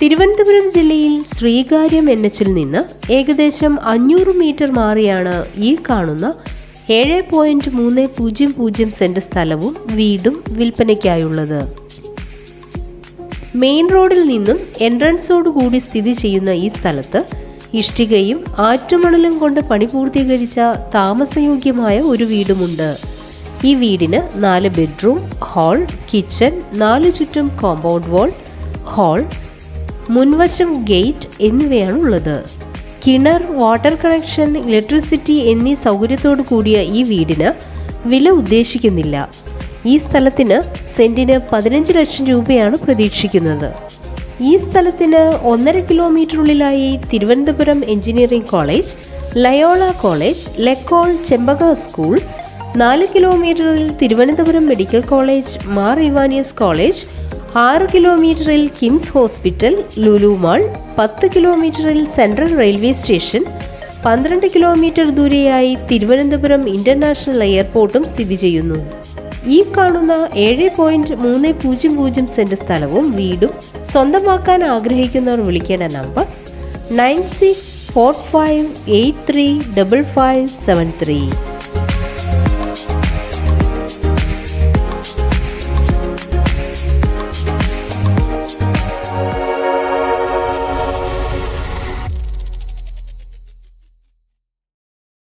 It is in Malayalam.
തിരുവനന്തപുരം ജില്ലയിൽ ശ്രീകാര്യം NHൽ നിന്ന് ഏകദേശം 500 മീറ്റർ മാറിയാണ് ഈ കാണുന്ന 7.300 സെന്റ് സ്ഥലവും വീടും വിൽപ്പനയ്ക്കായുള്ളത്. മെയിൻ റോഡിൽ നിന്നും എൻട്രൻസോട് കൂടി സ്ഥിതി ചെയ്യുന്ന ഈ സ്ഥലത്ത് ഇഷ്ടികയും ആറ്റുമണലും കൊണ്ട് പണി പൂർത്തീകരിച്ച താമസയോഗ്യമായ ഒരു വീടുമുണ്ട്. ഈ വീടിന് 4 ബെഡ്റൂം, ഹാൾ, കിച്ചൺ, 4 ചുറ്റും കോമ്പൗണ്ട് വാൾ, ഹാൾ, മുൻവശം ഗേറ്റ് എന്നിവയാണ് ഉള്ളത്. കിണർ, വാട്ടർ കണക്ഷൻ, ഇലക്ട്രിസിറ്റി എന്നീ സൗകര്യത്തോടു കൂടിയ ഈ വീടിന് വില ഉദ്ദേശിക്കുന്നില്ല. ഈ സ്ഥലത്തിന് സെന്റിന് 15 ലക്ഷം രൂപയാണ് പ്രതീക്ഷിക്കുന്നത്. ഈ സ്ഥലത്തിന് 1.5 കിലോമീറ്ററുള്ളിലായി Thiruvananthapuram engineering college, Loyola college, L'Ecole, Chempaka school, 4 കിലോമീറ്ററിൽ Thiruvananthapuram medical college, Mar Ivanios college, 6 കിലോമീറ്ററിൽ കിംസ് ഹോസ്പിറ്റൽ, ലുലു മാൾ, 10 കിലോമീറ്ററിൽ സെൻട്രൽ റെയിൽവേ സ്റ്റേഷൻ, 12 കിലോമീറ്റർ ദൂരെയായി തിരുവനന്തപുരം ഇന്റർനാഷണൽ എയർപോർട്ടും സ്ഥിതി ചെയ്യുന്നു. ഈ കാണുന്ന 7.300 സെന്റ് സ്ഥലവും വീടും സ്വന്തമാക്കാൻ ആഗ്രഹിക്കുന്നവർ വിളിക്കേണ്ട നമ്പർ 9645835573.